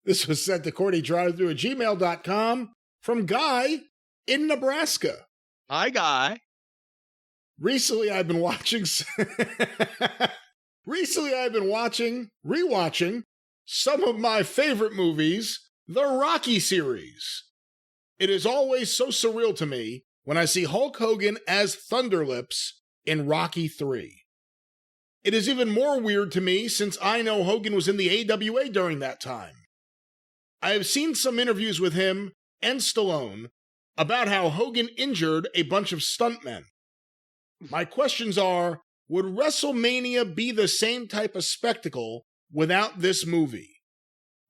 This was sent to CornyDriveThru at gmail.com from Guy in Nebraska. Hi, Guy. Recently, I've been rewatching some of my favorite movies, the Rocky series. It is always so surreal to me when I see Hulk Hogan as Thunderlips in Rocky 3. It is even more weird to me since I know Hogan was in the AWA during that time. I have seen some interviews with him and Stallone about how Hogan injured a bunch of stuntmen. My questions are, would WrestleMania be the same type of spectacle without this movie?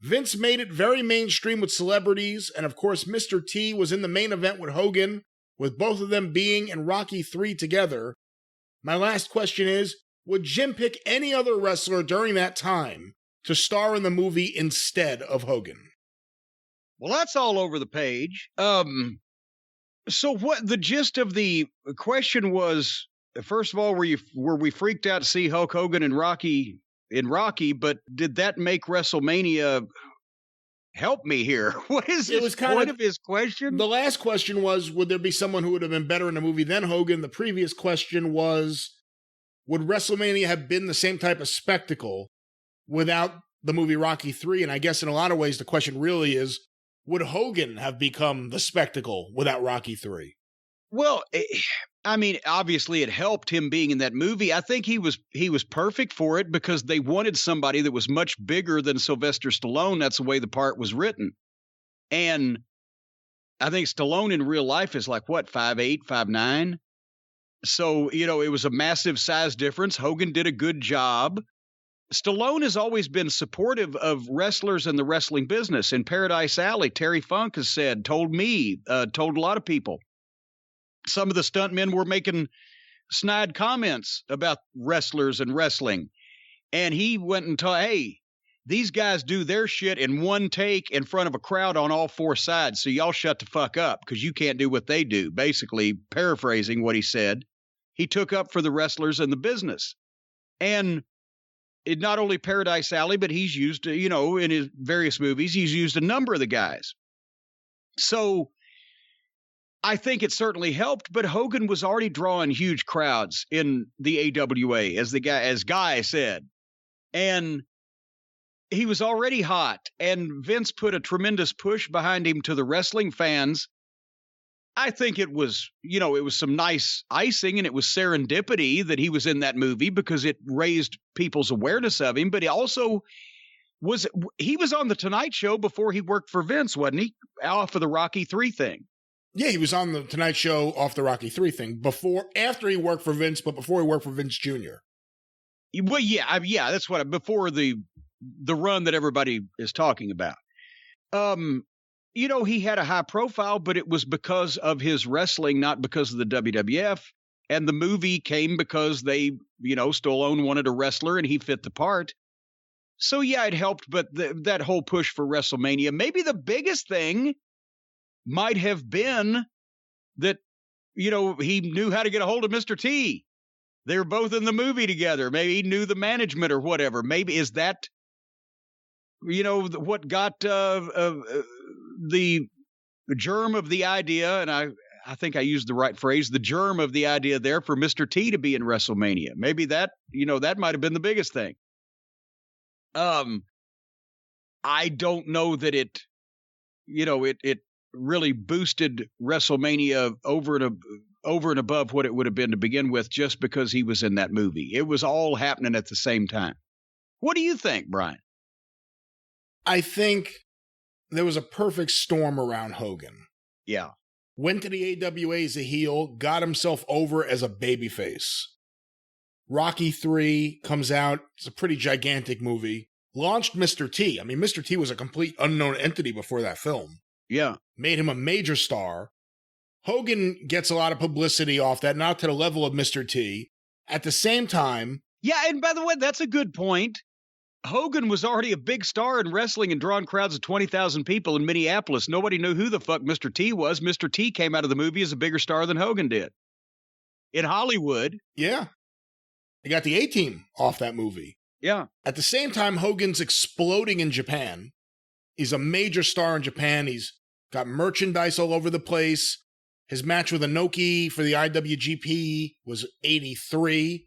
Vince made it very mainstream with celebrities, and of course Mr. T was in the main event with Hogan, with both of them being in Rocky 3 together. My last question is, would Jim pick any other wrestler during that time to star in the movie instead of Hogan? Well, that's all over the page. So what the gist of the question was, first of all, were we freaked out to see Hulk Hogan and Rocky, but did that make WrestleMania help me here? What is the point of his question? The last question was, would there be someone who would have been better in the movie than Hogan? The previous question was, would WrestleMania have been the same type of spectacle without the movie Rocky 3? And I guess in a lot of ways, the question really is, would Hogan have become the spectacle without Rocky 3? Well, I mean, obviously it helped him being in that movie. I think he was perfect for it because they wanted somebody that was much bigger than Sylvester Stallone. That's the way the part was written. And I think Stallone in real life is like, what, 5'8", 5'9"? So, it was a massive size difference. Hogan did a good job. Stallone has always been supportive of wrestlers in the wrestling business. In Paradise Alley, Terry Funk has told a lot of people. Some of the stuntmen were making snide comments about wrestlers and wrestling. And he went and told, hey, these guys do their shit in one take in front of a crowd on all four sides. So y'all shut the fuck up because you can't do what they do. Basically, paraphrasing what he said, he took up for the wrestlers in the business. And it not only Paradise Alley, but he's used, in his various movies, he's used a number of the guys. So I think it certainly helped, but Hogan was already drawing huge crowds in the AWA, as Guy said. And he was already hot, and Vince put a tremendous push behind him to the wrestling fans. I think it was some nice icing, and it was serendipity that he was in that movie because it raised people's awareness of him. But he also was on the Tonight Show before he worked for Vince, wasn't he? Off of the Rocky 3 thing. Yeah, he was on the Tonight Show off the Rocky 3 thing after he worked for Vince, but before he worked for Vince Jr. Well, yeah, that's before the run that everybody is talking about. He had a high profile, but it was because of his wrestling, not because of the WWF. And the movie came because Stallone wanted a wrestler and he fit the part. So yeah, it helped, but that whole push for WrestleMania, maybe the biggest thing might have been that, he knew how to get a hold of Mr. T. They were both in the movie together. Maybe he knew the management or whatever. Maybe is that, what got the germ of the idea, and I think I used the right phrase, the germ of the idea there for Mr. T to be in WrestleMania. Maybe that, that might have been the biggest thing. I don't know that it really boosted WrestleMania over and above what it would have been to begin with, just because he was in that movie. It was all happening at the same time. What do you think, Brian? I think there was a perfect storm around Hogan. Yeah. Went to the AWA as a heel, got himself over as a babyface. Rocky 3 comes out. It's a pretty gigantic movie. Launched Mr. T. I mean, Mr. T was a complete unknown entity before that film. Yeah. Made him a major star. Hogan gets a lot of publicity off that, not to the level of Mr. T. At the same time... Yeah, and by the way, that's a good point. Hogan was already a big star in wrestling and drawing crowds of 20,000 people in Minneapolis. Nobody knew who the fuck Mr. T was. Mr. T came out of the movie as a bigger star than Hogan did. In Hollywood. Yeah. He got the A-Team off that movie. Yeah. At the same time, Hogan's exploding in Japan. He's a major star in Japan. He's got merchandise all over the place. His match with Inoki for the IWGP was 83.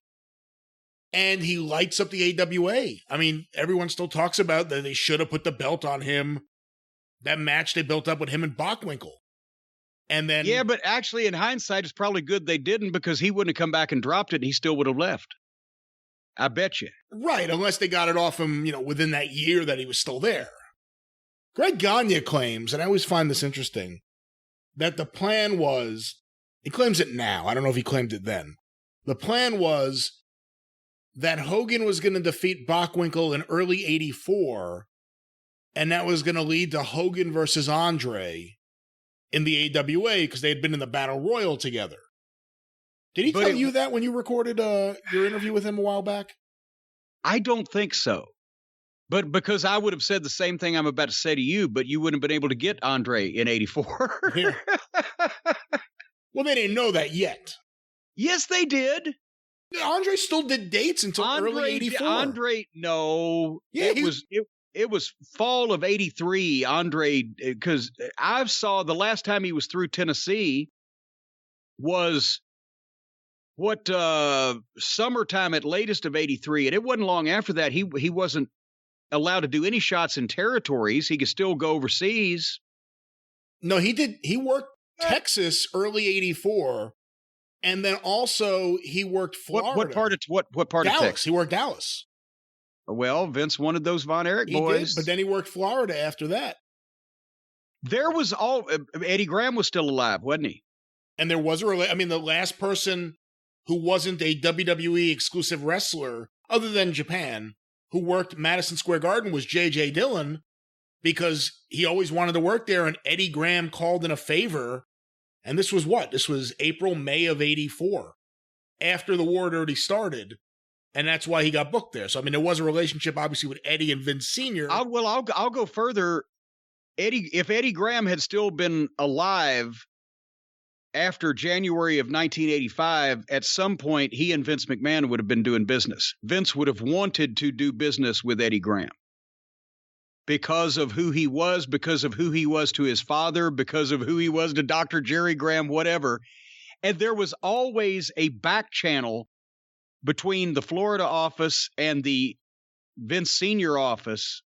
And he lights up the AWA. I mean, everyone still talks about that they should have put the belt on him. That match they built up with him and Bockwinkel. And then... Yeah, but actually, in hindsight, it's probably good they didn't, because he wouldn't have come back and dropped it, and he still would have left. I bet you. Right, unless they got it off him, within that year that he was still there. Greg Gagne claims, and I always find this interesting, that the plan was, he claims it now, I don't know if he claimed it then. The plan was that Hogan was going to defeat Bockwinkel in early 84, and that was going to lead to Hogan versus Andre in the AWA because they had been in the Battle Royal together. Did he tell you that when you recorded your interview with him a while back? I don't think so. But because I would have said the same thing I'm about to say to you, but you wouldn't have been able to get Andre in 84. Yeah. Well, they didn't know that yet. Yes, they did. Andre still did dates until early 84. No. Yeah, It was fall of 83, Andre, because I saw the last time he was through Tennessee was summertime at latest of 83. And it wasn't long after that. He wasn't allowed to do any shots in territories. He could still go overseas. No, he did. He worked Texas early 84. And then also he worked Florida. What part of Dallas. Texas? He worked Dallas. Well, Vince wanted those Von Erich boys. He did, but then he worked Florida after that. There was Eddie Graham was still alive, wasn't he? And there was the last person who wasn't a WWE exclusive wrestler, other than Japan, who worked Madison Square Garden was J.J. Dillon, because he always wanted to work there, and Eddie Graham called in a favor. And this was what? This was April, May of 84, after the war had already started. And that's why he got booked there. So, there was a relationship, obviously, with Eddie and Vince Sr. I'll go further. If Eddie Graham had still been alive after January of 1985, at some point, he and Vince McMahon would have been doing business. Vince would have wanted to do business with Eddie Graham because of who he was, because of who he was to his father, because of who he was to Dr. Jerry Graham, whatever. And there was always a back channel between the Florida office and the Vince Sr. office,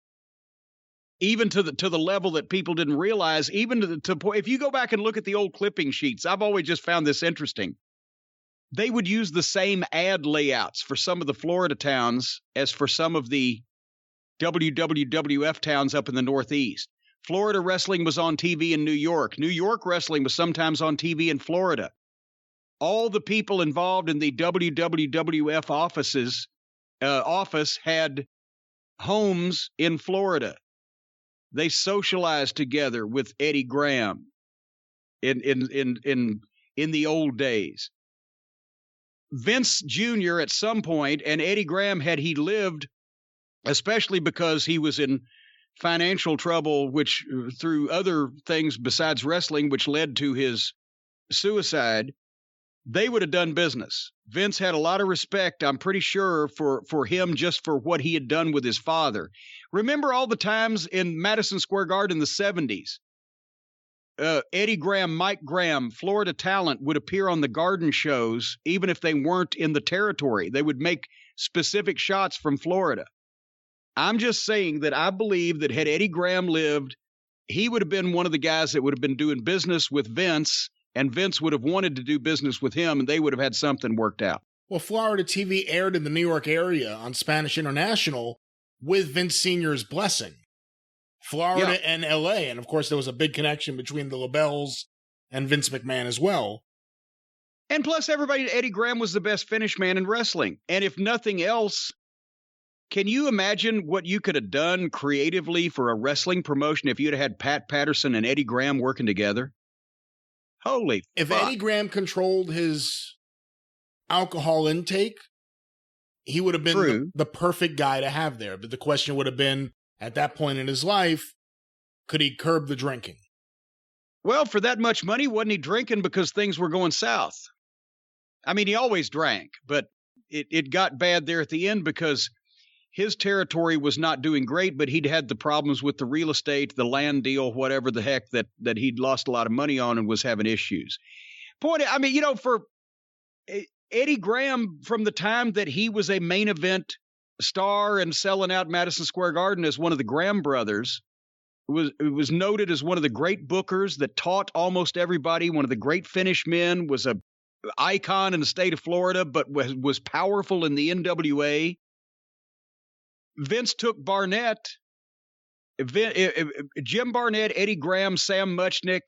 even to the level that people didn't realize, even to if you go back and look at the old clipping sheets, I've always just found this interesting. They would use the same ad layouts for some of the Florida towns as for some of the WWF towns up in the Northeast. Florida wrestling was on TV in New York. New York wrestling was sometimes on TV in Florida. All the people involved in the WWF office had homes in Florida. They socialized together with Eddie Graham in the old days. Vince Jr. at some point, and Eddie Graham, had he lived, especially because he was in financial trouble, which through other things besides wrestling, which led to his suicide, they would have done business. Vince had a lot of respect, I'm pretty sure, for him just for what he had done with his father. Remember all the times in Madison Square Garden in the 70s, Eddie Graham, Mike Graham, Florida talent would appear on the Garden shows, even if they weren't in the territory. They would make specific shots from Florida. I'm just saying that I believe that had Eddie Graham lived, he would have been one of the guys that would have been doing business with Vince, and Vince would have wanted to do business with him, and they would have had something worked out. Well, Florida TV aired in the New York area on Spanish International with Vince Sr.'s blessing. Florida and L.A., and of course there was a big connection between the LaBelles and Vince McMahon as well. And plus everybody, Eddie Graham was the best finish man in wrestling. And if nothing else, can you imagine what you could have done creatively for a wrestling promotion if you'd have had Pat Patterson and Eddie Graham working together? Holy If fuck. Eddie Graham controlled his alcohol intake, he would have been the perfect guy to have there. But the question would have been, at that point in his life, could he curb the drinking? Well, for that much money, wasn't he drinking because things were going south? I mean, he always drank, but it got bad there at the end because his territory was not doing great, but he'd had the problems with the real estate, the land deal, whatever the heck that he'd lost a lot of money on and was having issues. For Eddie Graham, from the time that he was a main event star and selling out Madison Square Garden as one of the Graham brothers, was noted as one of the great bookers that taught almost everybody, one of the great finish men, was a icon in the state of Florida, but was powerful in the NWA. Vince took Barnett, Jim Barnett, Eddie Graham, Sam Muchnick,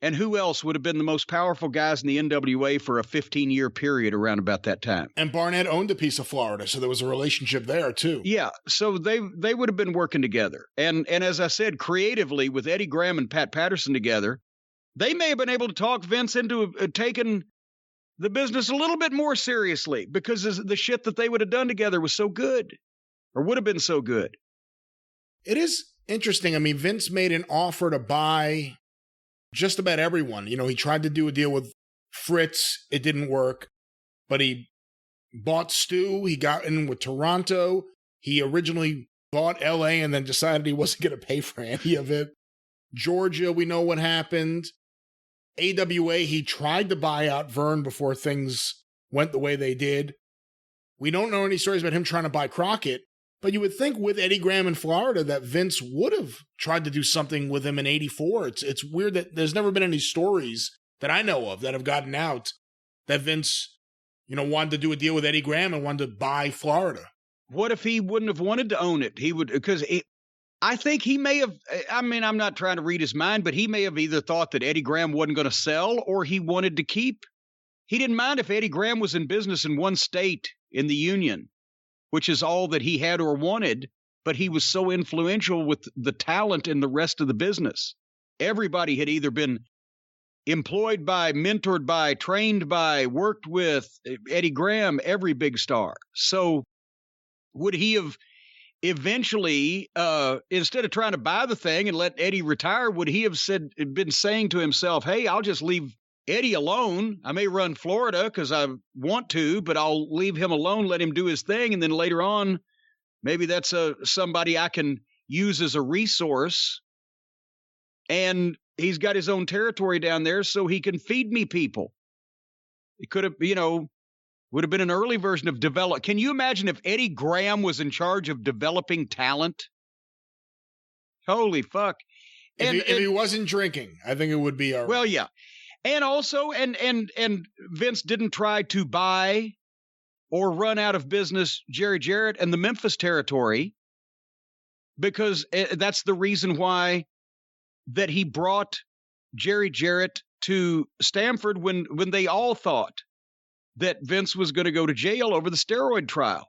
and who else would have been the most powerful guys in the NWA for a 15-year period around about that time. And Barnett owned a piece of Florida, so there was a relationship there, too. Yeah, so they would have been working together. And as I said, creatively, with Eddie Graham and Pat Patterson together, they may have been able to talk Vince into taking the business a little bit more seriously, because the shit that they would have done together was so good, or would have been so good. It is interesting. I mean, Vince made an offer to buy just about everyone. You know, he tried to do a deal with Fritz. It didn't work. But he bought Stu. He got in with Toronto. He originally bought LA and then decided he wasn't going to pay for any of it. Georgia, we know what happened. AWA, he tried to buy out Vern before things went the way they did. We don't know any stories about him trying to buy Crockett. But you would think with Eddie Graham in Florida that Vince would have tried to do something with him in '84. It's weird that there's never been any stories that I know of that have gotten out that Vince, wanted to do a deal with Eddie Graham and wanted to buy Florida. What if he wouldn't have wanted to own it? He would, because I think he may have, I'm not trying to read his mind, but he may have either thought that Eddie Graham wasn't going to sell or he wanted to keep. He didn't mind if Eddie Graham was in business in one state in the Union, which is all that he had or wanted, but he was so influential with the talent in the rest of the business. Everybody had either been employed by, mentored by, trained by, worked with Eddie Graham, every big star. So would he have eventually, instead of trying to buy the thing and let Eddie retire, would he have been saying to himself, hey, I'll just leave Eddie alone. I may run Florida because I want to, but I'll leave him alone, let him do his thing. And then later on, maybe that's somebody I can use as a resource. And he's got his own territory down there so he can feed me people. It could have, would have been an early version of develop. Can you imagine if Eddie Graham was in charge of developing talent? Holy fuck. If he wasn't drinking, I think it would be all right. Well, yeah. And also, and Vince didn't try to buy or run out of business Jerry Jarrett and the Memphis territory, because that's the reason why that he brought Jerry Jarrett to Stamford when they all thought that Vince was going to go to jail over the steroid trial.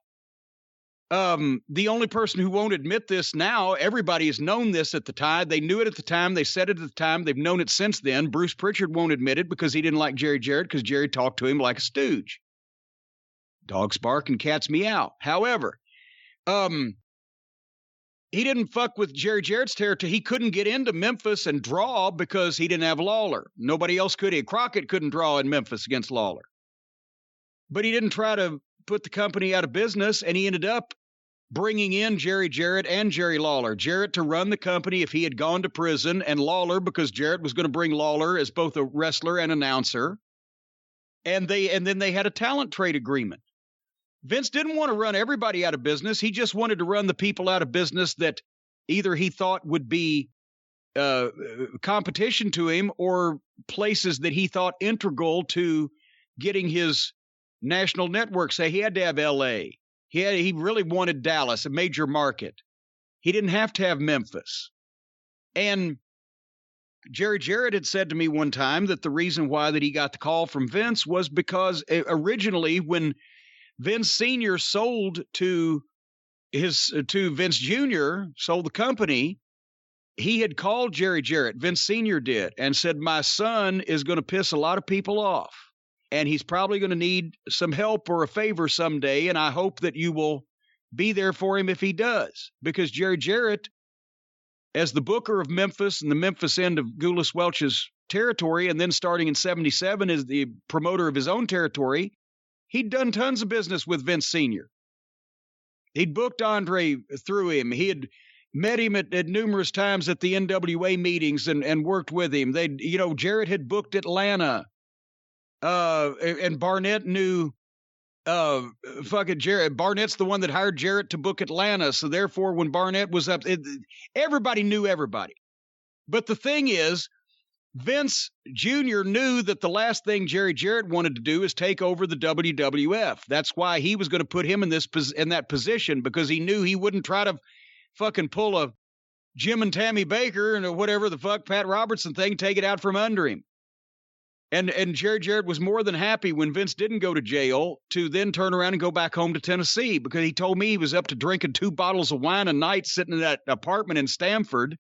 The only person who won't admit this now, everybody has known this at the time. They knew it at the time. They said it at the time. They've known it since then. Bruce Pritchard won't admit it because he didn't like Jerry Jarrett because Jerry talked to him like a stooge. Dogs bark and cats meow. However, he didn't fuck with Jerry Jarrett's territory. He couldn't get into Memphis and draw because he didn't have Lawler. Nobody else could. Crockett couldn't draw in Memphis against Lawler. But he didn't try to put the company out of business, and he ended up bringing in Jerry Jarrett and Jerry Lawler. Jarrett to run the company if he had gone to prison, and Lawler because Jarrett was going to bring Lawler as both a wrestler and announcer. And then they had a talent trade agreement. Vince didn't want to run everybody out of business. He just wanted to run the people out of business that either he thought would be competition to him or places that he thought integral to getting his national network. Say he had to have L.A., He really wanted Dallas, a major market. He didn't have to have Memphis. And Jerry Jarrett had said to me one time that the reason why that he got the call from Vince was because originally when Vince Sr. sold to Vince Jr., sold the company, he had called Jerry Jarrett, Vince Sr. did, and said, my son is going to piss a lot of people off. And he's probably going to need some help or a favor someday, and I hope that you will be there for him if he does. Because Jerry Jarrett, as the booker of Memphis and the Memphis end of Gulas Welch's territory, and then starting in 77 as the promoter of his own territory, he'd done tons of business with Vince Sr. He'd booked Andre through him. He had met him at numerous times at the NWA meetings and worked with him. Jarrett had booked Atlanta. And Barnett knew fucking Jarrett. Barnett's the one that hired Jarrett to book Atlanta. So therefore, when Barnett was up, everybody knew everybody. But the thing is, Vince Jr. knew that the last thing Jerry Jarrett wanted to do is take over the WWF. That's why he was going to put him in that position, because he knew he wouldn't try to fucking pull a Jim and Tammy Baker and whatever the fuck Pat Robertson thing, take it out from under him. And Jerry Jarrett was more than happy when Vince didn't go to jail to then turn around and go back home to Tennessee, because he told me he was up to drinking 2 bottles of wine a night sitting in that apartment in Stamford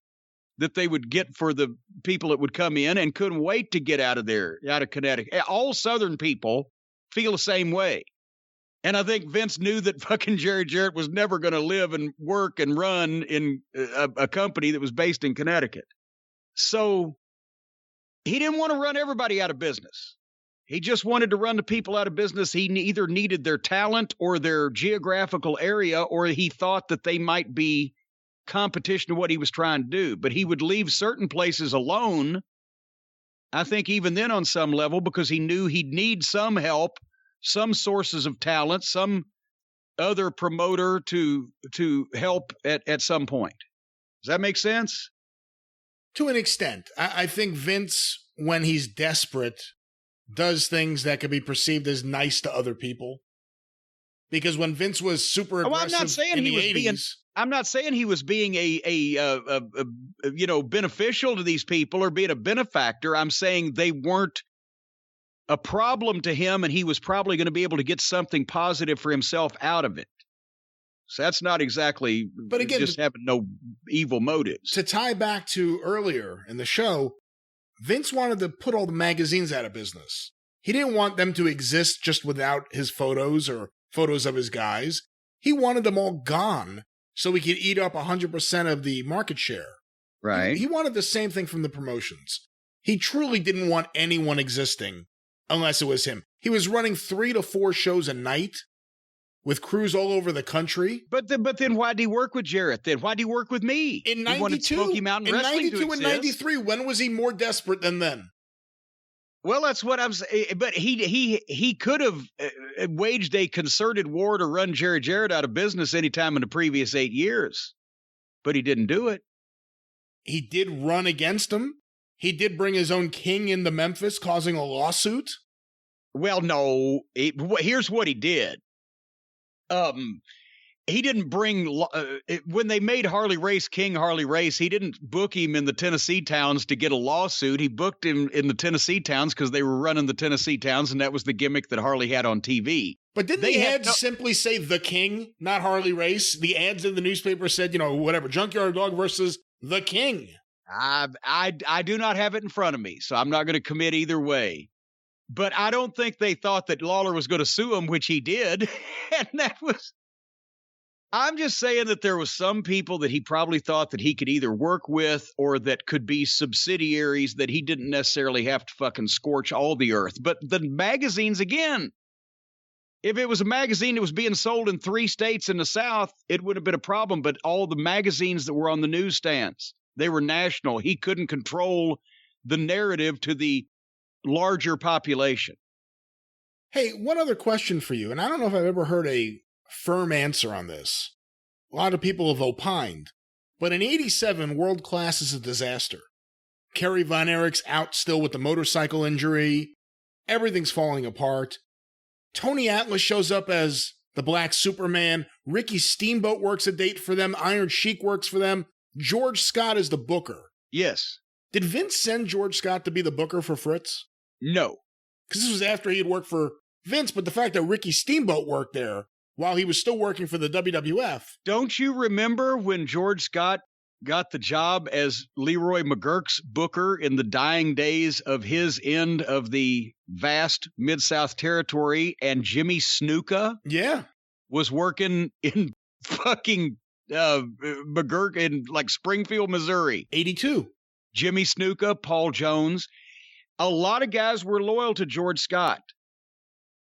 that they would get for the people that would come in, and couldn't wait to get out of Connecticut. All Southern people feel the same way. And I think Vince knew that fucking Jerry Jarrett was never going to live and work and run in a company that was based in Connecticut. So he didn't want to run everybody out of business. He just wanted to run the people out of business. He either needed their talent or their geographical area, or he thought that they might be competition to what he was trying to do. But he would leave certain places alone, I think even then on some level, because he knew he'd need some help, some sources of talent, some other promoter to help at some point. Does that make sense? To an extent. I think Vince, when he's desperate, does things that could be perceived as nice to other people. Because when Vince was super aggressive in the 80s... I'm not saying he was being a beneficial to these people or being a benefactor. I'm saying they weren't a problem to him, and he was probably going to be able to get something positive for himself out of it. So that's not exactly, but again, just having no evil motives. To tie back to earlier in the show, Vince wanted to put all the magazines out of business. He didn't want them to exist just without his photos or photos of his guys. He wanted them all gone so he could eat up 100% of the market share. Right. He wanted the same thing from the promotions. He truly didn't want anyone existing unless it was him. He was running 3 to 4 shows a night with crews all over the country. But then why'd he work with Jarrett then? Why'd he work with me? In 92, in 92 and 93, when was he more desperate than then? Well, that's what I'm saying. But he could have waged a concerted war to run Jerry Jarrett out of business anytime in the previous 8 years. But he didn't do it. He did run against him. He did bring his own king into Memphis, causing a lawsuit. Well, no. Here's what he did. He didn't bring when they made Harley Race King Harley Race, he didn't book him in the Tennessee towns to get a lawsuit. He booked him in the Tennessee towns because they were running the Tennessee towns, and that was the gimmick that Harley had on TV. But didn't the ads simply say the King, not Harley Race? The ads in the newspaper said, whatever, Junkyard Dog versus the King. I do not have it in front of me, so I'm not going to commit either way. But I don't think they thought that Lawler was going to sue him, which he did. And that was... I'm just saying that there was some people that he probably thought that he could either work with or that could be subsidiaries that he didn't necessarily have to fucking scorch all the earth. But the magazines, again, if it was a magazine that was being sold in 3 states in the South, it would have been a problem. But all the magazines that were on the newsstands, they were national. He couldn't control the narrative to the larger population. Hey, one other question for you, and I don't know if I've ever heard a firm answer on this. A lot of people have opined, but in 87, World Class is a disaster. Kerry Von Erich's out still with the motorcycle injury. Everything's falling apart. Tony Atlas shows up as the Black Superman. Ricky Steamboat works a date for them. Iron Sheik works for them. George Scott is the booker. Yes. Did Vince send George Scott to be the booker for Fritz? No. Because this was after he had worked for Vince, but the fact that Ricky Steamboat worked there while he was still working for the WWF. Don't you remember when George Scott got the job as Leroy McGurk's booker in the dying days of his end of the vast Mid-South territory, and Jimmy Snuka was working in fucking McGurk in like Springfield, Missouri. 82. Jimmy Snuka, Paul Jones. A lot of guys were loyal to George Scott.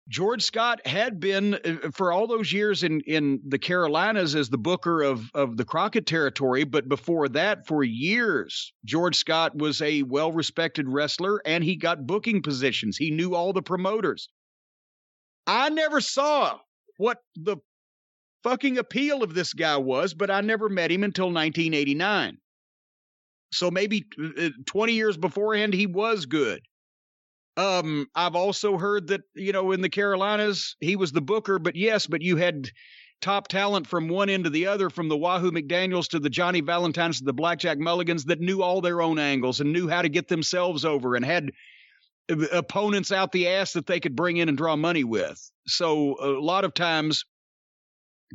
George Scott had been, for all those years in the Carolinas, as the booker of the Crockett territory. But before that, for years, George Scott was a well-respected wrestler, and he got booking positions. He knew all the promoters. I never saw what the fucking appeal of this guy was, but I never met him until 1989. So maybe 20 years beforehand, he was good. I've also heard that, in the Carolinas, he was the booker, but you had top talent from one end to the other, from the Wahoo McDaniels to the Johnny Valentines to the Blackjack Mulligans, that knew all their own angles and knew how to get themselves over and had opponents out the ass that they could bring in and draw money with. So a lot of times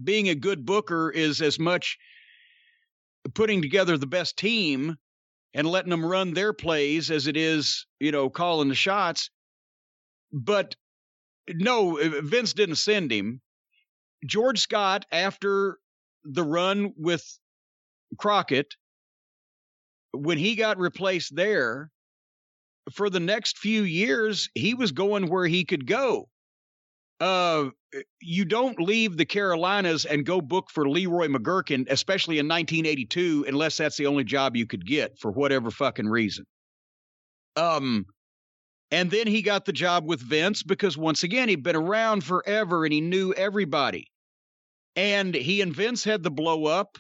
being a good booker is as much putting together the best team and letting them run their plays as it is, calling the shots. But no, Vince didn't send him. George Scott, after the run with Crockett, when he got replaced there, for the next few years, he was going where he could go. You don't leave the Carolinas and go book for Leroy McGurkin, especially in 1982, unless that's the only job you could get for whatever fucking reason. And then he got the job with Vince because, once again, he'd been around forever and he knew everybody. And he and Vince had the blow up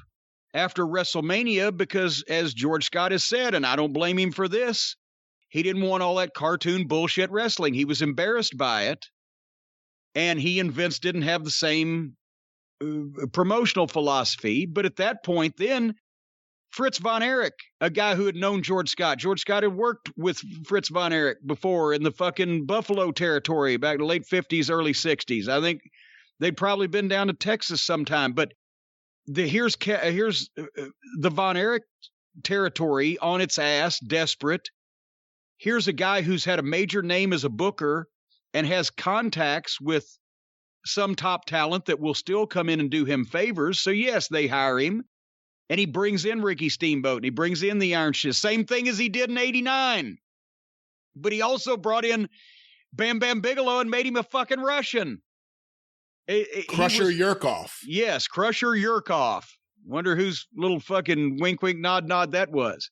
after WrestleMania because, as George Scott has said, and I don't blame him for this, he didn't want all that cartoon bullshit wrestling. He was embarrassed by it. And he and Vince didn't have the same promotional philosophy. But at that point, then Fritz von Erich, a guy who had known George Scott had worked with Fritz von Erich before in the fucking Buffalo territory back in the late 50s, early 60s. I think they'd probably been down to Texas sometime. But here's the von Erich territory on its ass, desperate. Here's a guy who's had a major name as a booker and has contacts with some top talent that will still come in and do him favors. So, yes, they hire him. And he brings in Ricky Steamboat, and he brings in the Iron Fist. Same thing as he did in 89. But he also brought in Bam Bam Bigelow and made him a fucking Russian. Crusher Yurkov. Yes, Crusher Yurkov. Wonder whose little fucking wink, wink, nod, nod that was.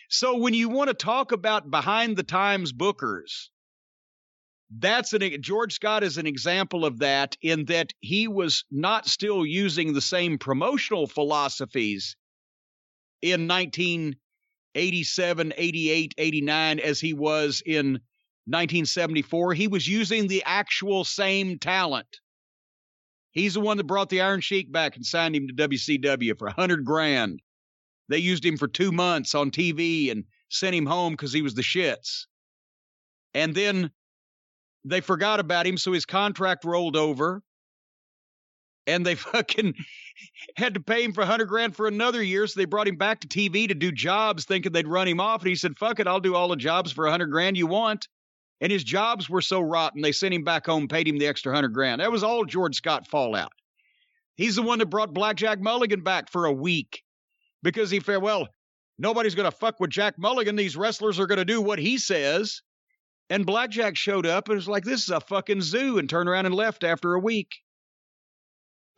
So when you want to talk about behind the times bookers, George Scott is an example of that, in that he was not still using the same promotional philosophies in 1987, 88, 89 as he was in 1974. He was using the actual same talent. He's the one that brought the Iron Sheik back and signed him to WCW for $100,000. They used him for 2 months on TV and sent him home because he was the shits. And then they forgot about him, so his contract rolled over, and they fucking had to pay him for $100,000 for another year. So they brought him back to TV to do jobs, thinking they'd run him off. And he said, "Fuck it, I'll do all the jobs for $100,000 you want." And his jobs were so rotten, they sent him back home, paid him the extra $100,000. That was all George Scott fallout. He's the one that brought Blackjack Mulligan back for a week because he felt, well, nobody's going to fuck with Jack Mulligan. These wrestlers are going to do what he says. And Blackjack showed up and was like, "This is a fucking zoo," and turned around and left after a week.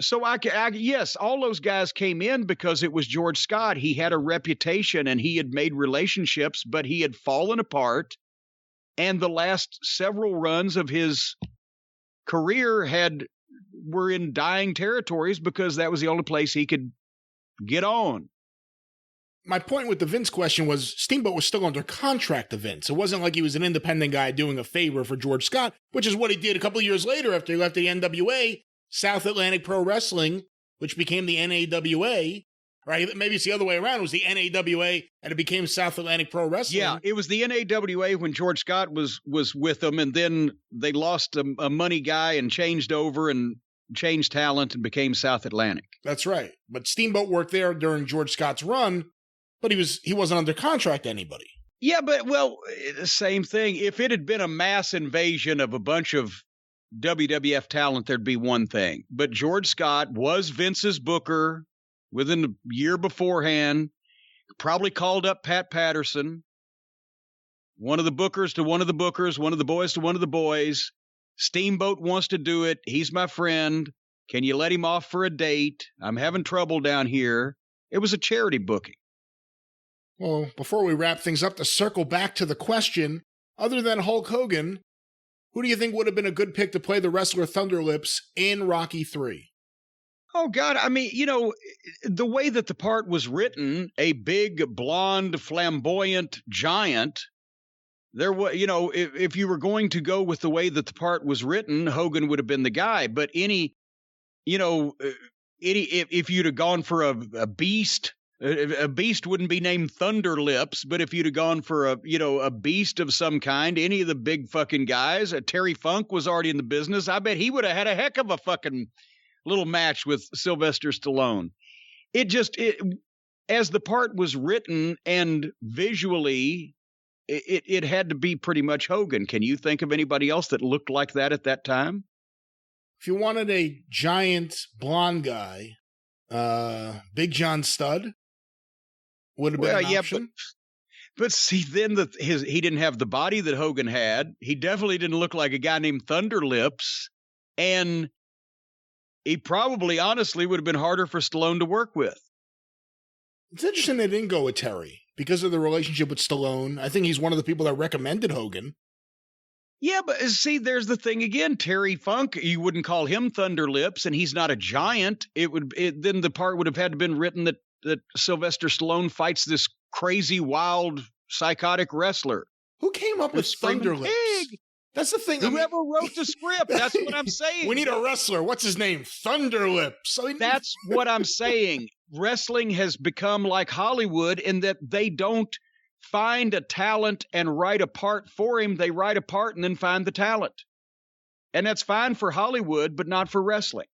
So yes, all those guys came in because it was George Scott. He had a reputation and he had made relationships, but he had fallen apart. And the last several runs of his career were in dying territories because that was the only place he could get on. My point with the Vince question was Steamboat was still under contract to Vince. It wasn't like he was an independent guy doing a favor for George Scott, which is what he did a couple of years later after he left the NWA, South Atlantic Pro Wrestling, which became the NAWA, right? Maybe it's the other way around. It was the NAWA and it became South Atlantic Pro Wrestling. Yeah, it was the NAWA when George Scott was with them, and then they lost a money guy and changed over and changed talent and became South Atlantic. That's right. But Steamboat worked there during George Scott's run, but he wasn't under contract to anybody. Yeah, but, well, same thing. If it had been a mass invasion of a bunch of WWF talent, there'd be one thing. But George Scott was Vince's booker within the year beforehand, probably called up Pat Patterson, one of the bookers to one of the bookers, one of the boys to one of the boys, Steamboat wants to do it. He's my friend. Can you let him off for a date? I'm having trouble down here. It was a charity booking. Well, before we wrap things up, to circle back to the question, other than Hulk Hogan, who do you think would have been a good pick to play the wrestler Thunderlips in Rocky III? Oh, God. I mean, the way that the part was written, a big, blonde, flamboyant giant, there was, if you were going to go with the way that the part was written, Hogan would have been the guy. But if you'd have gone for a beast, a beast wouldn't be named Thunderlips, but if you'd have gone for a beast of some kind, any of the big fucking guys, Terry Funk was already in the business. I bet he would have had a heck of a fucking little match with Sylvester Stallone. As the part was written and visually, it had to be pretty much Hogan. Can you think of anybody else that looked like that at that time? If you wanted a giant blonde guy, Big John Studd would have been an option. But see, then he didn't have the body that Hogan had. He definitely didn't look like a guy named Thunderlips, and he probably, honestly, would have been harder for Stallone to work with. It's interesting they didn't go with Terry because of the relationship with Stallone. I think he's one of the people that recommended Hogan. Yeah, but see, there's the thing again. Terry Funk, you wouldn't call him Thunderlips, and he's not a giant. Then the part would have had to been written that Sylvester Stallone fights this crazy, wild, psychotic wrestler. Who came up with Thunderlips? Pig. That's the thing. Whoever wrote the script, that's what I'm saying. We need a wrestler. What's his name? Thunderlips. That's what I'm saying. Wrestling has become like Hollywood in that they don't find a talent and write a part for him. They write a part and then find the talent. And that's fine for Hollywood, but not for wrestling.